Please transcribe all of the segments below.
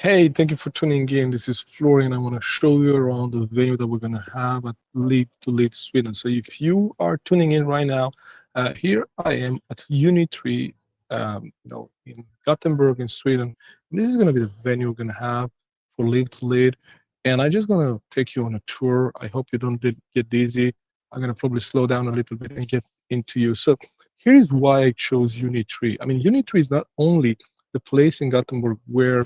Hey, thank you for tuning in. This is Florian. I want to show you around the venue that we're going to have at Live2lead Sweden. So if you are tuning in right now, here I am at Uni3, in Gothenburg in Sweden. This is going to be the venue we're going to have for Live2lead. And I'm just going to take you on a tour. I hope you don't get dizzy. I'm going to probably slow down a little bit and get into you. So here is why I chose Uni3. I mean, Uni3 is not only the place in Gothenburg where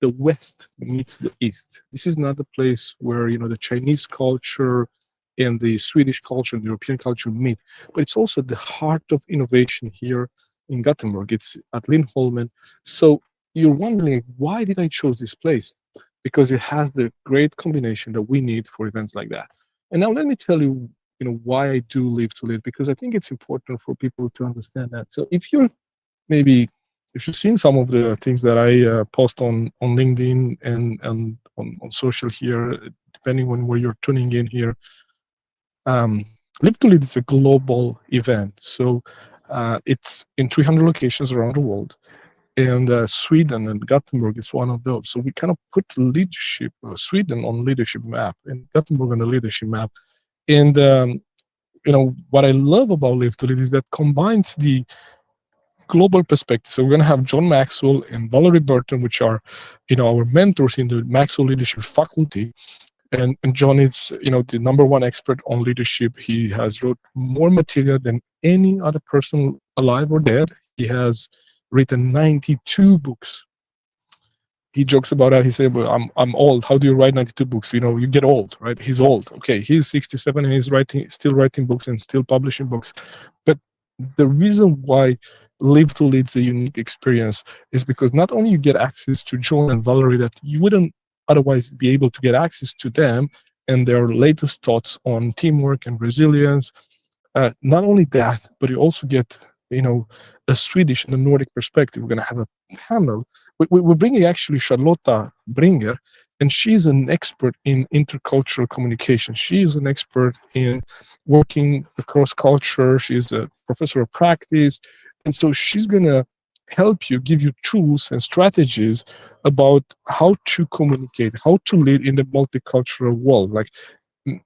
the West meets the East. This is not the place where the Chinese culture and the Swedish culture and the European culture meet, but it's also the heart of innovation here in Gothenburg. It's at Lindholmen. So you're wondering, why did I choose this place? Because it has the great combination that we need for events like that. And now let me tell you, why I do Live2lead, because I think it's important for people to understand that. So if you're maybe if you've seen some of the things that I post on LinkedIn and on social here, depending on where you're tuning in here, um, Live2lead is a global event. So it's in 300 locations around the world. And Sweden and Gothenburg is one of those. So we kind of put leadership, Sweden on leadership map and Gothenburg on the leadership map. And what I love about Live2lead is that combines the global perspective. So we're going to have John Maxwell and Valerie Burton, which are, our mentors in the Maxwell Leadership Faculty. And John is, the number one expert on leadership. He has wrote more material than any other person alive or dead. He has written 92 books. He jokes about that. He said, "Well, I'm old. How do you write 92 books? You get old, right?" He's old. Okay, he's 67 and he's still writing books and still publishing books. But the reason why Live2lead is a unique experience is because not only you get access to John and Valerie that you wouldn't otherwise be able to get access to them and their latest thoughts on teamwork and resilience. Not only that, but you also get a Swedish and a Nordic perspective. We're going to have a panel. We're bringing actually Charlotta Bringer, and she's an expert in intercultural communication. She is an expert in working across culture. She's a professor of practice. And so she's going to help you, give you tools and strategies about how to communicate, how to lead in the multicultural world. Like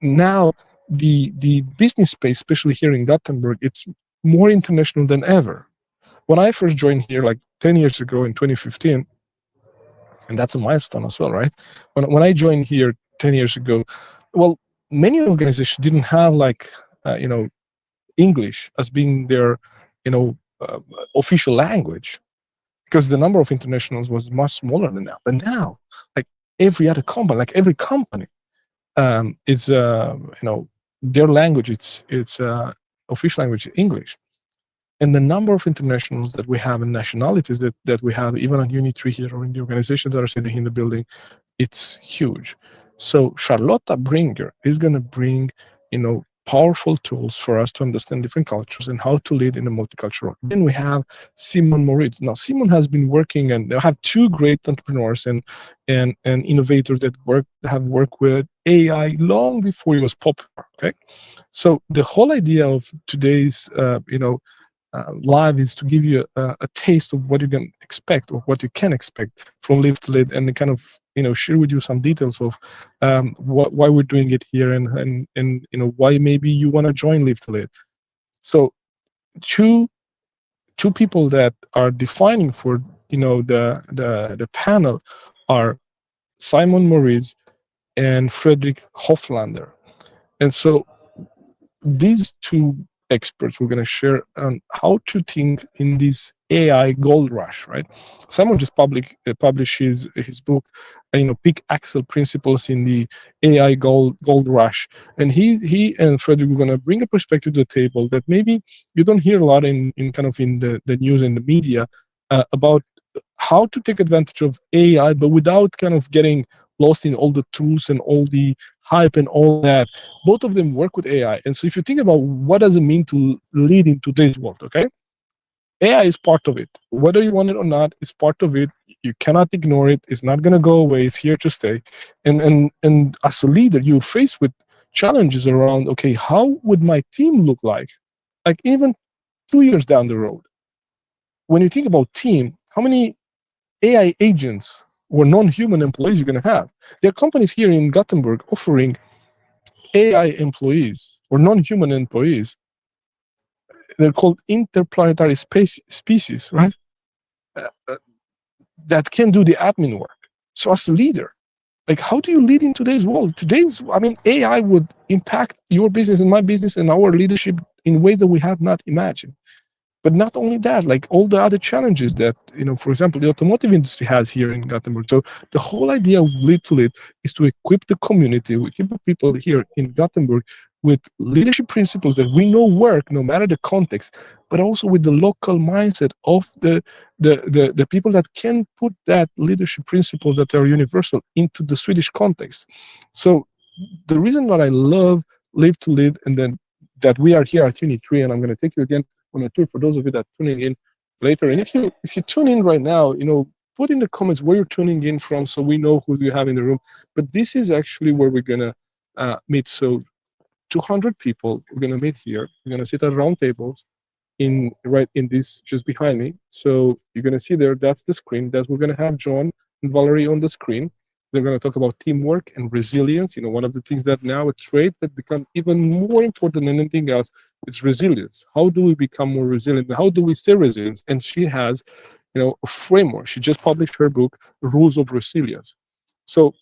now, the business space, especially here in Gothenburg, it's more international than ever. When I first joined here, like 10 years ago in 2015, and that's a milestone as well, right? When I joined here 10 years ago, well, many organizations didn't have English as being their, official language, because the number of internationals was much smaller than now. But now, like every company, is their language. It's official language English, and the number of internationals that we have and nationalities that we have, even on Uni3 here or in the organizations that are sitting in the building, it's huge. So Charlotta Bringer is going to bring, powerful tools for us to understand different cultures and how to lead in a multicultural. Then we have Simon Moritz. Now, Simon has been working, and they have two great entrepreneurs and innovators that have worked with AI long before it was popular. Okay, so the whole idea of today's, live is to give you a taste of what you can expect or what you can expect from Live2lead, and kind of share with you some details of why we're doing it here and why maybe you want to join Live2lead. So two people that are defining for the panel are Simon Moritz and Frederick Hoflander. And so these two experts we're going to share on how to think in this AI gold rush, right? Simon just published his book, Pick Axel Principles in the AI gold rush, and he and Frederick are going to bring a perspective to the table that maybe you don't hear a lot in the news and the media about how to take advantage of AI, but without kind of getting lost in all the tools and all the hype and all that. Both of them work with AI. And so if you think about what does it mean to lead in today's world, okay? AI is part of it. Whether you want it or not, it's part of it. You cannot ignore it. It's not going to go away. It's here to stay. And as a leader, you're faced with challenges around, okay, how would my team look like even 2 years down the road? When you think about team, how many AI agents or non-human employees you're going to have. There are companies here in Gothenburg offering AI employees or non-human employees. They're called interplanetary species, right? Uh, uh, that can do the admin work. So as a leader, like, how do you lead in today's world? I mean, AI would impact your business and my business and our leadership in ways that we have not imagined. But not only that, like all the other challenges that, for example, the automotive industry has here in Gothenburg. So the whole idea of Lead to Lead is to equip the community, we equip the people here in Gothenburg with leadership principles that we know work no matter the context, but also with the local mindset of the people that can put that leadership principles that are universal into the Swedish context. So the reason that I love Live to Lead, and then that we are here at Uni3, and I'm going to take you again on a tour for those of you that are tuning in later. And if you tune in right now, put in the comments where you're tuning in from so we know who you have in the room. But this is actually where we're going to meet. So 200 people, we're going to meet here. We're going to sit at round tables right in this just behind me. So you're going to see there, that's the screen. We're going to have John and Valerie on the screen. They're going to talk about teamwork and resilience. One of the things that now a trait that become even more important than anything else is resilience. How do we become more resilient? How do we stay resilient? And she has, a framework. She just published her book, Rules of Resilience. So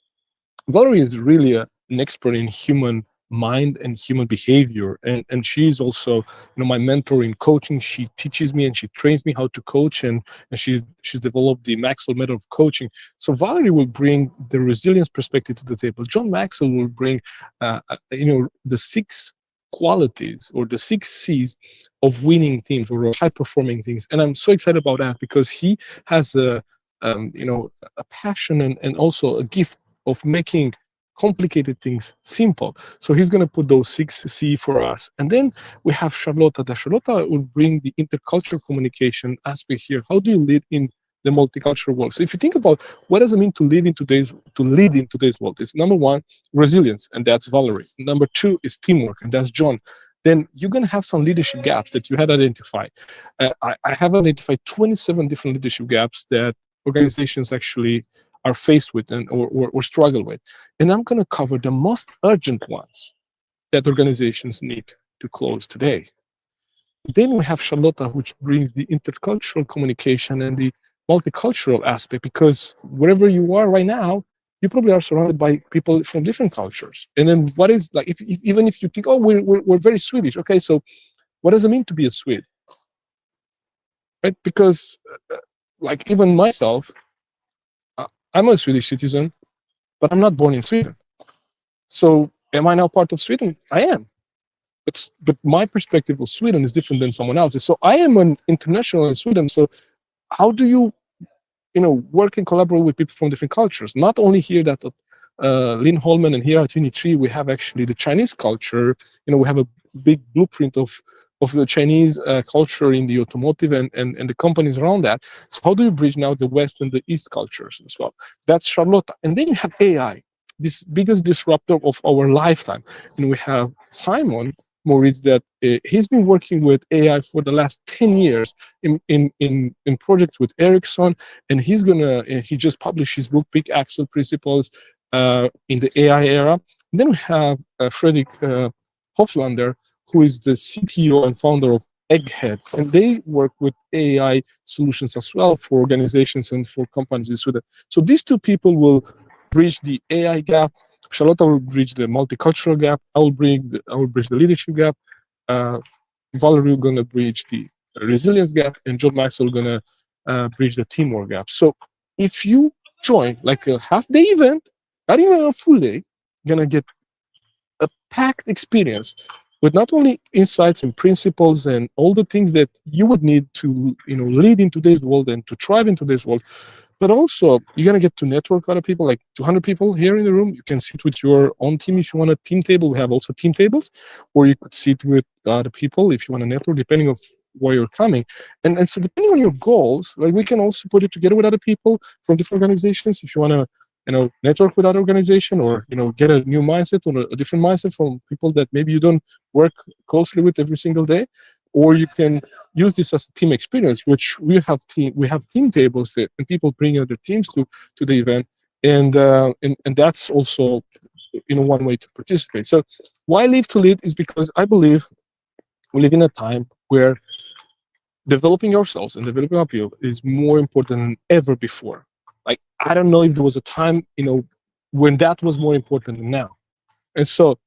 Valerie is really an expert in human mind and human behavior, and she's also my mentor in coaching. She teaches me and she trains me how to coach, and she's developed the Maxwell method of coaching. So Valerie will bring the resilience perspective to the table. John Maxwell will bring the 6 qualities or the 6 C's of winning teams or high performing teams. And I'm so excited about that because he has a passion and also a gift of making complicated things simple. So he's going to put those 6 C for us. And then we have Charlotta. Charlotta will bring the intercultural communication aspect here. How do you lead in the multicultural world? So if you think about what does it mean to lead in today's world, it's number 1, resilience, and that's Valerie. Number 2 is teamwork, and that's John. Then you're going to have some leadership gaps that you had identified. I have identified 27 different leadership gaps that organizations actually are faced with or struggle with. And I'm going to cover the most urgent ones that organizations need to close today. Then we have Charlotta, which brings the intercultural communication and the multicultural aspect, because wherever you are right now, you probably are surrounded by people from different cultures. And then what is, like, even if you think, oh, we're very Swedish. Okay, so what does it mean to be a Swede? Right? Because like even myself, I'm a Swedish citizen, but I'm not born in Sweden. So am I now part of Sweden? I am. But my perspective of Sweden is different than someone else's. So I am an international in Sweden. So how do you, work and collaborate with people from different cultures? Not only here that Lynn Holman and here at Uni3, we have actually the Chinese culture. We have a big blueprint of the Chinese culture in the automotive and the companies around that. So how do you bridge now the West and the East cultures as well? That's Charlotta. And then you have AI, this biggest disruptor of our lifetime. And we have Simon Moritz that he's been working with AI for the last 10 years in projects with Ericsson, and he just published his book, Big Axel Principles in the AI era. And then we have Fredrik Hoflander, who is the CTO and founder of Egghead, and they work with AI solutions as well for organizations and for companies in Sweden. So these 2 people will bridge the AI gap. Charlotta will bridge the multicultural gap. I will bridge the leadership gap. Valerie will going to bridge the resilience gap, and John Maxwell going to bridge the teamwork gap. So if you join like a half-day event, not even a full day, you're going to get a packed experience with not only insights and principles and all the things that you would need to lead in today's world and to thrive in today's world, but also you're going to get to network other people, like 200 people here in the room. You can sit with your own team if you want a team table. We have also team tables, or you could sit with other people if you want to network, depending on where you're coming. And so depending on your goals, like, we can also put it together with other people from different organizations if you want to network with other organization, or get a new mindset or a different mindset from people that maybe you don't work closely with every single day. or you can use this as a team experience, which we have team tables, and people bring other teams to the event, and that's also one way to participate. So why Live to Lead is because I believe we live in a time where developing yourselves and developing our field is more important than ever before. Like, I don't know if there was a time, when that was more important than now. And so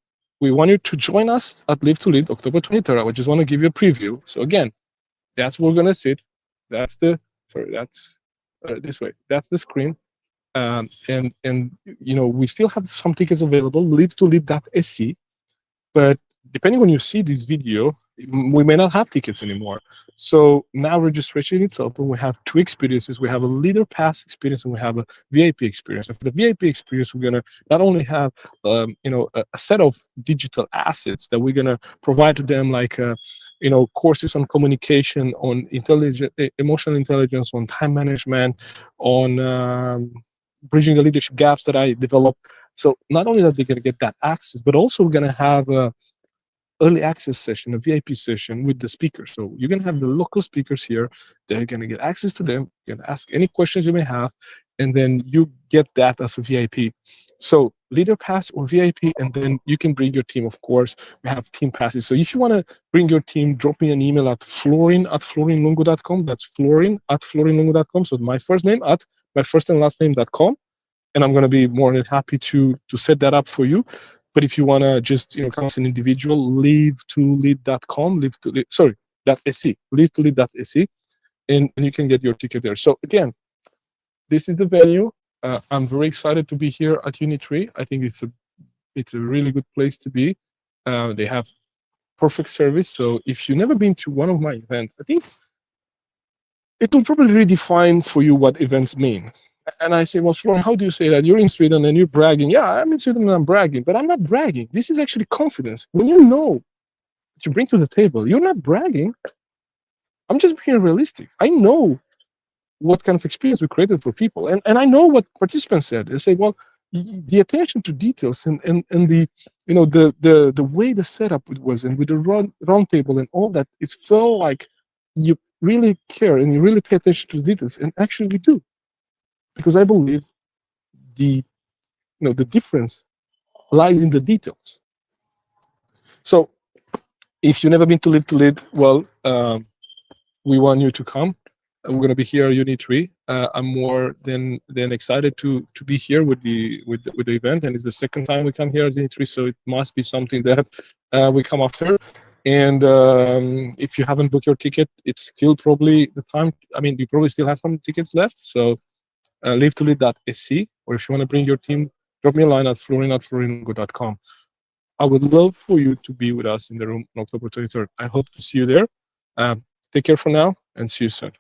we want you to join us at Live to Lead October 23rd. I just want to give you a preview. So again, that's where we're going to sit. That's this way. That's the screen. And we still have some tickets available, live2lead.sc. But depending on you see this video, we may not have tickets anymore. So now registration itself, we have two experiences. We have a leader pass experience and we have a VIP experience. And for the VIP experience, we're gonna not only have a set of digital assets that we're gonna provide to them, like courses on communication, on emotional intelligence, on time management, on bridging the leadership gaps that I developed. So not only that they're gonna get that access, but also we're gonna have a early access session, a VIP session with the speakers. So you're gonna have the local speakers here. They're gonna get access to them. You can ask any questions you may have, and then you get that as a VIP. So leader pass or VIP, and then you can bring your team. Of course, we have team passes. So if you want to bring your team, drop me an email at florin@florinlungu.com. That's florin@florinlungu.com. So my first name at my first and last name.com, and I'm gonna be more than happy to set that up for you. But if you want to just come as an individual, live2lead.com, .sc, live2lead.sc, and you can get your ticket there. So again, this is the venue. I'm very excited to be here at Uni3. I think it's a really good place to be. They have perfect service. So if you've never been to one of my events, I think it will probably redefine for you what events mean. And I say, well, Florian, how do you say that? You're in Sweden and you're bragging. Yeah, I'm in Sweden and I'm bragging, but I'm not bragging. This is actually confidence. When you know what you bring to the table, you're not bragging. I'm just being realistic. I know what kind of experience we created for people. And I know what participants said. They say, well, the attention to details and the the way the setup was, and with the round table and all that, it felt like you really care and you really pay attention to the details. And actually we do. Because I believe the difference lies in the details. So if you've never been to Live to Lead, well, we want you to come. We're going to be here at Uni3. I'm more than excited to be here with the event, and it's the second time we come here at Uni3, so it must be something that we come after. And if you haven't booked your ticket, it's still probably the time. I mean, you probably still have some tickets left. So live2lead.sc, or if you want to bring your team, drop me a line at florin@florinlungu.com. I would love for you to be with us in the room on October 23rd. I hope to see you there. Take care for now, and see you soon.